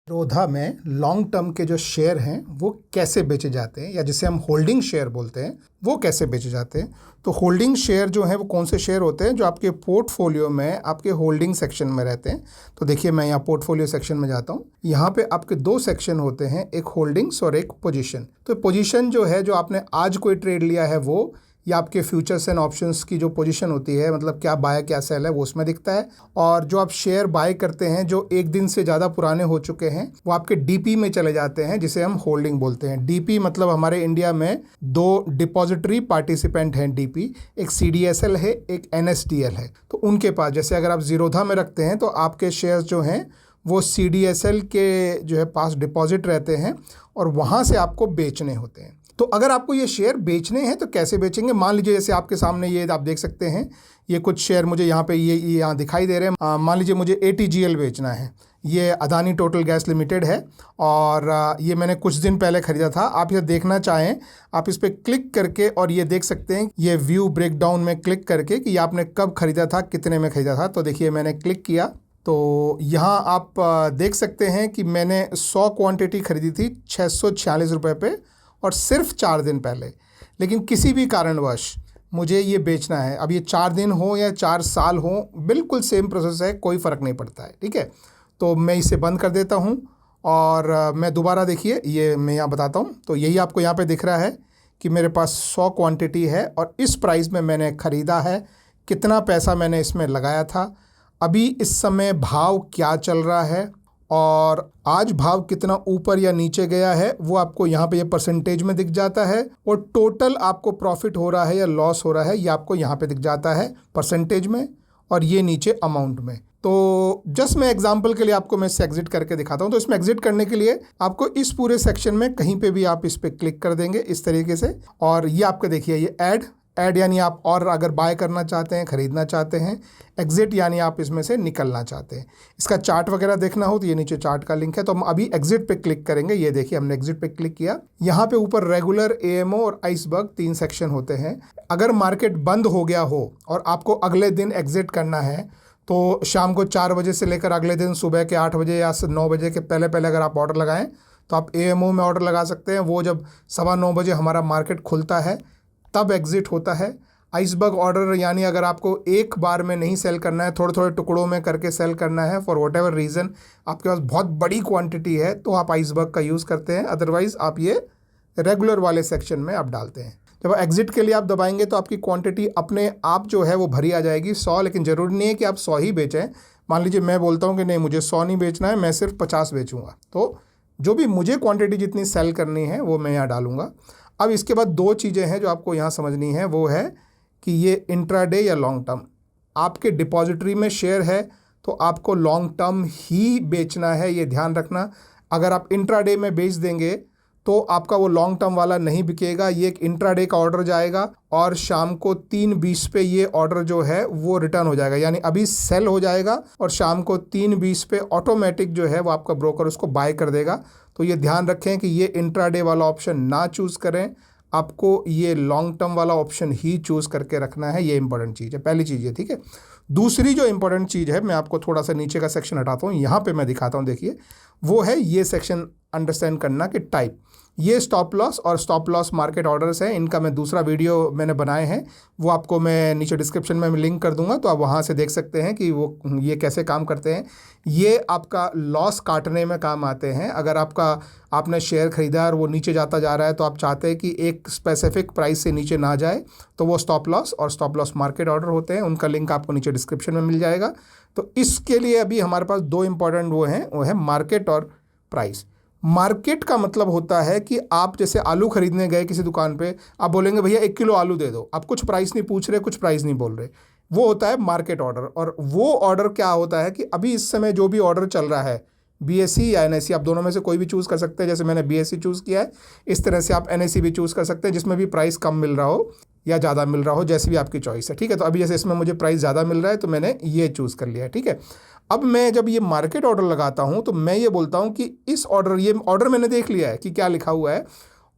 रोधा में long term के जो शेयर हैं वो कैसे बेचे जाते हैं, या जिसे हम होल्डिंग शेयर बोलते हैं, वो कैसे बेचे जाते हैं। तो होल्डिंग शेयर जो है वो कौन से शेयर होते हैं जो आपके पोर्टफोलियो में आपके होल्डिंग सेक्शन में रहते हैं। तो देखिए, मैं यहाँ पोर्टफोलियो सेक्शन में जाता हूँ। यहाँ पे आपके दो सेक्शन होते हैं, एक होल्डिंग्स और एक पोजीशन। तो पोजीशन जो है, जो आपने आज कोई ट्रेड लिया है वो, या आपके फ्यूचर्स एंड ऑप्शंस की जो पोजीशन होती है, मतलब क्या बाय क्या सेल है, वो उसमें दिखता है। और जो आप शेयर बाय करते हैं जो एक दिन से ज़्यादा पुराने हो चुके हैं, वो आपके डीपी में चले जाते हैं, जिसे हम होल्डिंग बोलते हैं। डीपी मतलब हमारे इंडिया में दो डिपॉजिटरी पार्टिसिपेंट हैं डीपी, एक सीडीएसएल है, एक एनएसडीएल है। तो उनके पास, जैसे अगर आप जीरोधा में रखते हैं तो आपके शेयर्स जो हैं वो सीडीएसएल के जो है पास डिपॉजिट रहते हैं और वहाँ से आपको बेचने होते हैं। तो अगर आपको ये शेयर बेचने हैं तो कैसे बेचेंगे। मान लीजिए जैसे आपके सामने ये आप देख सकते हैं, ये कुछ शेयर मुझे यहाँ पे ये यहाँ दिखाई दे रहे हैं। मान लीजिए मुझे ATGL बेचना है। ये अदानी टोटल गैस लिमिटेड है और ये मैंने कुछ दिन पहले ख़रीदा था। आप ये देखना चाहें, आप इस पर क्लिक करके और ये देख सकते हैं, ये व्यू ब्रेकडाउन में क्लिक करके कि आपने कब ख़रीदा था, कितने में ख़रीदा था। तो देखिए, मैंने क्लिक किया तो यहाँ आप देख सकते हैं कि मैंने 100 क्वांटिटी ख़रीदी थी 646 रुपये पे, और सिर्फ 4 दिन पहले। लेकिन किसी भी कारणवश मुझे ये बेचना है। अब ये 4 दिन हो या 4 साल हो, बिल्कुल सेम प्रोसेस है, कोई फ़र्क नहीं पड़ता है। ठीक है, तो मैं इसे बंद कर देता हूँ और मैं दोबारा, देखिए ये मैं यहाँ बताता हूँ। तो यही आपको यहाँ पे दिख रहा है कि मेरे पास 100 क्वांटिटी है और इस प्राइस में मैंने ख़रीदा है। कितना पैसा मैंने इसमें लगाया था, अभी इस समय भाव क्या चल रहा है और आज भाव कितना ऊपर या नीचे गया है, वो आपको यहाँ पे ये परसेंटेज में दिख जाता है। और टोटल आपको प्रॉफिट हो रहा है या लॉस हो रहा है, ये आपको यहाँ पे दिख जाता है परसेंटेज में, और ये नीचे अमाउंट में। तो जस्ट मैं एग्जांपल के लिए आपको मैं इससे एग्जिट करके दिखाता हूँ। तो इसमें एग्जिट करने के लिए आपको इस पूरे सेक्शन में कहीं पे भी आप इस पर क्लिक कर देंगे इस तरीके से, और ये आपके देखिए ये ऐड यानी आप और अगर बाय करना चाहते हैं, ख़रीदना चाहते हैं। एग्जिट यानी आप इसमें से निकलना चाहते हैं। इसका चार्ट वगैरह देखना हो तो ये नीचे चार्ट का लिंक है। तो हम अभी एग्जिट पे क्लिक करेंगे। ये देखिए, हमने एग्जिट पे क्लिक किया। यहाँ पे ऊपर रेगुलर, AMO और आइसबर्ग 3 सेक्शन होते हैं। अगर मार्केट बंद हो गया हो और आपको अगले दिन एग्जिट करना है, तो शाम को 4 बजे से लेकर अगले दिन सुबह के 8 बजे या 9 बजे के पहले पहले अगर आप ऑर्डर लगाएं तो आप AMO में ऑर्डर लगा सकते हैं। वो जब 9:15 बजे हमारा मार्केट खुलता है तब एग्जिट होता है। आइसबर्ग ऑर्डर यानी अगर आपको एक बार में नहीं सेल करना है, थोड़े थोड़े टुकड़ों में करके सेल करना है, फॉर वट एवर रीज़न आपके पास बहुत बड़ी क्वांटिटी है, तो आप आइसबर्ग का यूज़ करते हैं। अदरवाइज़ आप ये रेगुलर वाले सेक्शन में आप डालते हैं। जब एग्जिट के लिए आप दबाएंगे तो आपकी क्वांटिटी अपने आप जो है वो भरी आ जाएगी 100। लेकिन ज़रूरी नहीं है कि आप 100 ही बेचें। मान लीजिए मैं बोलता हूँ कि नहीं, मुझे 100 नहीं बेचना है, मैं सिर्फ 50 बेचूँगा, तो जो भी मुझे क्वांटिटी जितनी सेल करनी है वो मैं यहाँ डालूँगा। अब इसके बाद 2 चीज़ें हैं जो आपको यहाँ समझनी है। वो है कि ये इंट्राडे या लॉन्ग टर्म। आपके डिपॉजिटरी में शेयर है तो आपको लॉन्ग टर्म ही बेचना है, ये ध्यान रखना। अगर आप इंट्राडे में बेच देंगे तो आपका वो लॉन्ग टर्म वाला नहीं बिकेगा। ये एक इंट्राडे का ऑर्डर जाएगा और शाम को 3:20 पे ये ऑर्डर जो है वो रिटर्न हो जाएगा, यानी अभी सेल हो जाएगा और शाम को 3:20 पे ऑटोमेटिक जो है वो आपका ब्रोकर उसको बाय कर देगा। तो ये ध्यान रखें कि ये इंट्राडे वाला ऑप्शन ना चूज़ करें, आपको ये लॉन्ग टर्म वाला ऑप्शन ही चूज़ करके रखना है। ये इंपॉर्टेंट चीज़ है, पहली चीज़ है। ठीक है, दूसरी जो इंपॉर्टेंट चीज़ है, मैं आपको थोड़ा सा नीचे का सेक्शन हटाता हूँ, यहाँ पे मैं दिखाता हूँ। देखिए, वो है ये सेक्शन अंडरस्टैंड करना कि टाइप। ये स्टॉप लॉस और स्टॉप लॉस मार्केट ऑर्डर्स हैं। इनका मैं दूसरा वीडियो मैंने बनाए हैं, वो आपको मैं नीचे डिस्क्रिप्शन में लिंक कर दूंगा, तो आप वहाँ से देख सकते हैं कि वो ये कैसे काम करते हैं। ये आपका लॉस काटने में काम आते हैं। अगर आपने शेयर खरीदा और वो नीचे जाता जा रहा है तो आप चाहते हैं कि एक स्पेसिफिक प्राइस से नीचे ना जाए, तो वो स्टॉप लॉस और स्टॉप लॉस मार्केट ऑर्डर होते हैं। उनका लिंक आपको नीचे डिस्क्रिप्शन में मिल जाएगा। तो इसके लिए अभी हमारे पास 2 इंपॉर्टेंट वो है मार्केट और प्राइस। मार्केट का मतलब होता है कि आप जैसे आलू खरीदने गए किसी दुकान पे, आप बोलेंगे भैया 1 किलो आलू दे दो, आप कुछ प्राइस नहीं पूछ रहे, कुछ प्राइस नहीं बोल रहे, वो होता है मार्केट ऑर्डर। और वो ऑर्डर क्या होता है कि अभी इस समय जो भी ऑर्डर चल रहा है, BSE या NSE, आप दोनों में से कोई भी चूज़ कर सकते हैं। जैसे मैंने BSE चूज़ किया है, इस तरह से आप NSE भी चूज़ कर सकते हैं, जिसमें भी प्राइस कम मिल रहा हो या ज़्यादा मिल रहा हो, जैसी भी आपकी चॉइस है। ठीक है, तो अभी जैसे इसमें मुझे प्राइस ज़्यादा मिल रहा है तो मैंने ये चूज़ कर लिया है। ठीक है, अब मैं जब ये मार्केट ऑर्डर लगाता हूँ तो मैं ये बोलता हूँ कि ये ऑर्डर मैंने देख लिया है कि क्या लिखा हुआ है,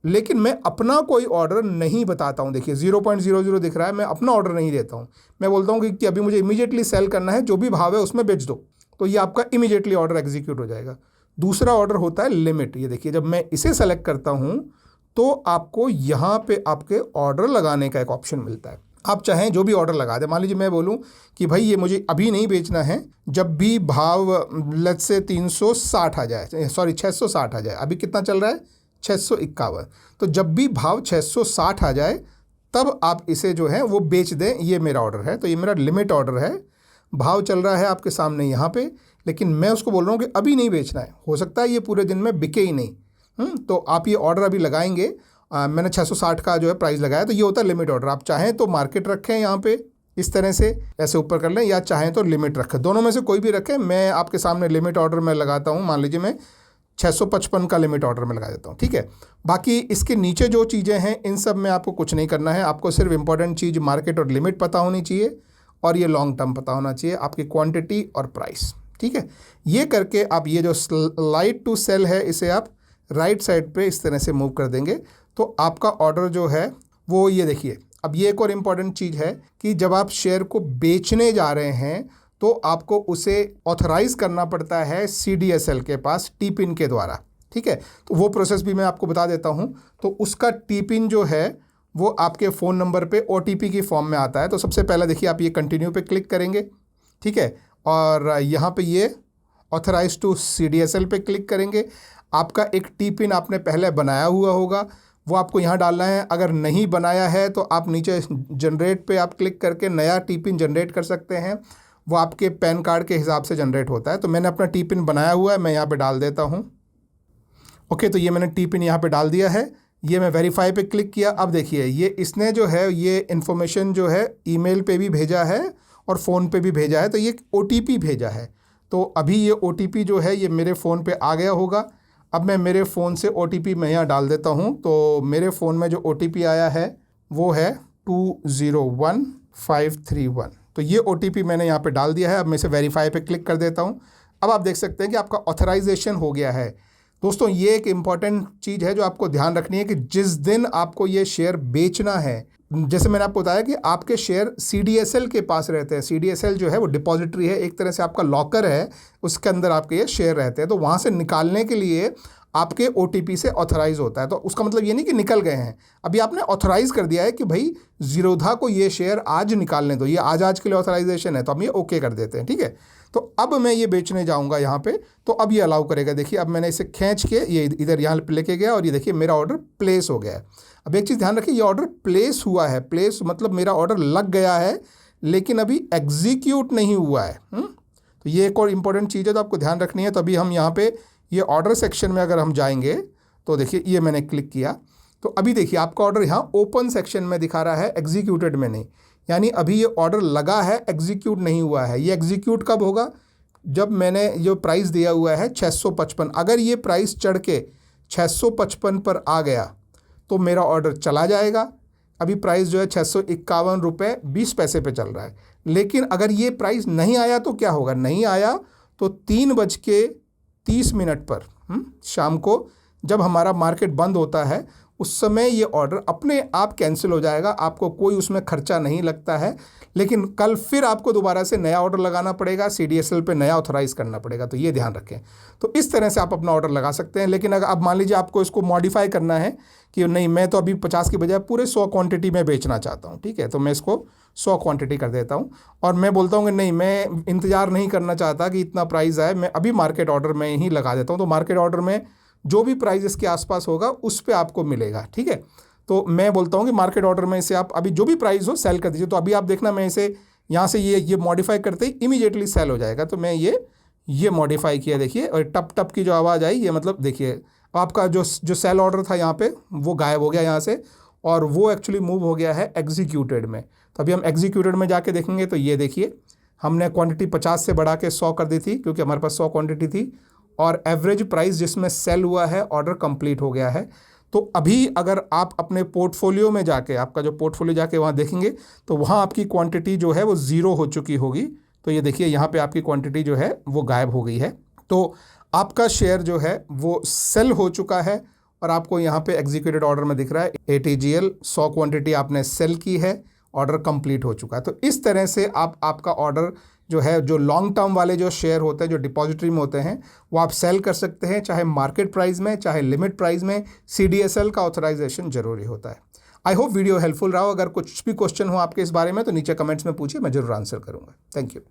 लेकिन मैं अपना कोई ऑर्डर नहीं बताता हूँ। देखिए 0.00 दिख रहा है, मैं अपना ऑर्डर नहीं देता हूँ। मैं बोलता हूँ कि अभी मुझे इमीडिएटली सेल करना है, जो भी भाव है उसमें बेच दो, तो ये आपका इमीडिएटली ऑर्डर एग्जीक्यूट हो जाएगा। दूसरा ऑर्डर होता है लिमिट। ये देखिए, जब मैं इसे सेलेक्ट करता हूँ तो आपको यहाँ पे आपके ऑर्डर लगाने का एक ऑप्शन मिलता है। आप चाहें जो भी ऑर्डर लगा दें। मान लीजिए मैं बोलूं कि भाई ये मुझे अभी नहीं बेचना है, जब भी भाव लेट्स से 360 आ जाए, सॉरी 660 आ जाए, अभी कितना चल रहा है 651, तो जब भी भाव 660 आ जाए तब आप इसे जो है वो बेच दें, ये मेरा ऑर्डर है। तो ये मेरा लिमिट ऑर्डर है, भाव चल रहा है आपके सामने यहाँ पे, लेकिन मैं उसको बोल रहा हूँ कि अभी नहीं बेचना है, हो सकता है ये पूरे दिन में बिके ही नहीं। तो आप ये ऑर्डर अभी लगाएंगे, मैंने 660 का जो है प्राइस लगाया, तो ये होता है लिमिट ऑर्डर। आप चाहें तो मार्केट रखें यहाँ पे इस तरह से, ऐसे ऊपर कर लें, या चाहें तो लिमिट रखें, दोनों में से कोई भी रखें। मैं आपके सामने लिमिट ऑर्डर में लगाता हूँ, मान लीजिए मैं 655 का लिमिट ऑर्डर में लगा देता हूँ, ठीक है। बाकी इसके नीचे जो चीज़ें हैं इन सब में आपको कुछ नहीं करना है, आपको सिर्फ इंपॉर्टेंट चीज़ मार्केट और लिमिट पता होनी चाहिए, और ये लॉन्ग टर्म पता होना चाहिए, आपकी क्वांटिटी और प्राइस, ठीक है। ये करके आप ये जो स्लाइड टू सेल है इसे आप राइट साइड पे इस तरह से मूव कर देंगे, तो आपका ऑर्डर जो है वो, ये देखिए। अब ये एक और इम्पॉर्टेंट चीज़ है कि जब आप शेयर को बेचने जा रहे हैं तो आपको उसे ऑथराइज करना पड़ता है CDSL के पास टी-पिन के द्वारा, ठीक है। तो वो प्रोसेस भी मैं आपको बता देता हूँ। तो उसका टी-पिन जो है वो आपके फ़ोन नंबर पे OTP की फॉर्म में आता है। तो सबसे पहले देखिए, आप ये कंटिन्यू पे क्लिक करेंगे, ठीक है, और यहाँ पे ये ऑथराइज टू CDSL पे क्लिक करेंगे। आपका एक टी-पिन आपने पहले बनाया हुआ होगा, वो आपको यहाँ डालना है। अगर नहीं बनाया है तो आप नीचे जनरेट पे आप क्लिक करके नया टी-पिन जनरेट कर सकते हैं, वो आपके पैन कार्ड के हिसाब से जनरेट होता है। तो मैंने अपना टी-पिन बनाया हुआ है, मैं यहाँ पे डाल देता हूँ। ओके, तो ये मैंने टी-पिन यहाँ पे डाल दिया है, ये मैं वेरीफाई पे क्लिक किया। अब देखिए, ये इसने जो है ये इन्फॉर्मेशन जो है ईमेल पे भी भेजा है और फ़ोन पे भी भेजा है, तो ये OTP भेजा है। तो अभी ये OTP जो है ये मेरे फ़ोन पे आ गया होगा। अब मैं मेरे फ़ोन से OTP मैं यहाँ डाल देता हूँ। तो मेरे फ़ोन में जो OTP आया है वो है 201531। तो ये OTP मैंने यहाँ पे डाल दिया है। अब मैं इसे वेरीफाई पे क्लिक कर देता हूँ। अब आप देख सकते हैं कि आपका ऑथराइजेशन हो गया है। दोस्तों, ये एक इम्पॉर्टेंट चीज़ है जो आपको ध्यान रखनी है कि जिस दिन आपको ये शेयर बेचना है, जैसे मैंने आपको बताया कि आपके शेयर CDSL के पास रहते हैं। CDSL जो है वो डिपॉजिटरी है, एक तरह से आपका लॉकर है, उसके अंदर आपके ये शेयर रहते हैं। तो वहाँ से निकालने के लिए आपके OTP से ऑथराइज़ होता है। तो उसका मतलब ये नहीं कि निकल गए हैं, अभी आपने ऑथराइज़ कर दिया है कि भाई ज़ीरोधा को ये शेयर आज निकालने दो, ये आज के लिए ऑथराइजेशन है, तो हम ये ओके कर देते हैं, ठीक है। तो अब मैं ये बेचने जाऊंगा यहाँ पे, तो अब ये अलाउ करेगा। देखिए, अब मैंने इसे खींच के ये इधर यहाँ पे लेके गया और ये देखिए मेरा ऑर्डर प्लेस हो गया है। अब एक चीज़ ध्यान रखिए, ये ऑर्डर प्लेस हुआ है, प्लेस मतलब मेरा ऑर्डर लग गया है, लेकिन अभी एग्जीक्यूट नहीं हुआ है। तो ये एक और इम्पॉर्टेंट चीज़ है, तो आपको ध्यान रखनी है। तो अभी हम यहाँ पे ये ऑर्डर सेक्शन में अगर हम जाएंगे तो देखिए, ये मैंने क्लिक किया, तो अभी देखिए आपका ऑर्डर यहाँ ओपन सेक्शन में दिखा रहा है, एग्जीक्यूटेड में नहीं। यानी अभी ये ऑर्डर लगा है, एग्जीक्यूट नहीं हुआ है। ये एग्जीक्यूट कब होगा? जब मैंने जो प्राइस दिया हुआ है 655, अगर ये प्राइस चढ़ के 655 पर आ गया तो मेरा ऑर्डर चला जाएगा। अभी प्राइस जो है 651 रुपये 20 पैसे पे चल रहा है। लेकिन अगर ये प्राइस नहीं आया तो क्या होगा? नहीं आया तो 3:30 पर शाम को जब हमारा मार्केट बंद होता है, उस समय ये ऑर्डर अपने आप कैंसिल हो जाएगा। आपको कोई उसमें खर्चा नहीं लगता है, लेकिन कल फिर आपको दोबारा से नया ऑर्डर लगाना पड़ेगा, CDSL पे नया ऑथराइज करना पड़ेगा। तो ये ध्यान रखें। तो इस तरह से आप अपना ऑर्डर लगा सकते हैं। लेकिन अगर अब मान लीजिए आपको इसको मॉडिफाई करना है कि नहीं, मैं तो अभी 50 की बजाय पूरे 100 क्वांटिटी में बेचना चाहता हूँ, ठीक है, तो मैं इसको 100 क्वांटिटी कर देता हूँ। और मैं बोलता हूँ कि नहीं, मैं इंतज़ार नहीं करना चाहता कि इतना प्राइस आए, मैं अभी मार्केट ऑर्डर में ही लगा देता हूँ। तो मार्केट ऑर्डर में जो भी प्राइस इसके आसपास होगा उस पे आपको मिलेगा, ठीक है। तो मैं बोलता हूँ कि मार्केट ऑर्डर में इसे आप अभी जो भी प्राइस हो सेल कर दीजिए। तो अभी आप देखना, मैं इसे यहाँ से ये मॉडिफाई करते ही इमीडिएटली सेल हो जाएगा। तो मैं ये मॉडिफाई किया, देखिए, और टप टप की जो आवाज़ आई, ये मतलब देखिए आपका जो सेल ऑर्डर था यहाँ पे वो गायब हो गया यहाँ से, और वो एक्चुअली मूव हो गया है एग्जीक्यूटेड में। तो अभी हम एग्जीक्यूटेड में जाके देखेंगे तो ये देखिए, हमने क्वांटिटी 50 से बढ़ा के 100 कर दी थी, क्योंकि हमारे पास 100 क्वांटिटी थी, और एवरेज प्राइस जिसमें सेल हुआ है, ऑर्डर कंप्लीट हो गया है। तो अभी अगर आप अपने पोर्टफोलियो में जाके, आपका जो पोर्टफोलियो जाके वहाँ देखेंगे तो वहाँ आपकी क्वांटिटी जो है वो 0 हो चुकी होगी। तो ये देखिए, यहाँ पे आपकी क्वांटिटी जो है वो गायब हो गई है। तो आपका शेयर जो है वो सेल हो चुका है, और आपको यहाँ पे एग्जीक्यूटेड ऑर्डर में दिख रहा है ATGL 100 क्वांटिटी आपने सेल की है, ऑर्डर कंप्लीट हो चुका है। तो इस तरह से आप आपका ऑर्डर जो है, जो लॉन्ग टर्म वाले जो शेयर होते हैं, जो डिपॉजिटरी में होते हैं, वो आप सेल कर सकते हैं, चाहे मार्केट प्राइस में, चाहे लिमिट प्राइस में। CDSL का ऑथराइजेशन जरूरी होता है। आई होप वीडियो हेल्पफुल रहा हो। अगर कुछ भी क्वेश्चन हो आपके इस बारे में तो नीचे कमेंट्स में पूछिए, मैं जरूर आंसर करूँगा। Thank you.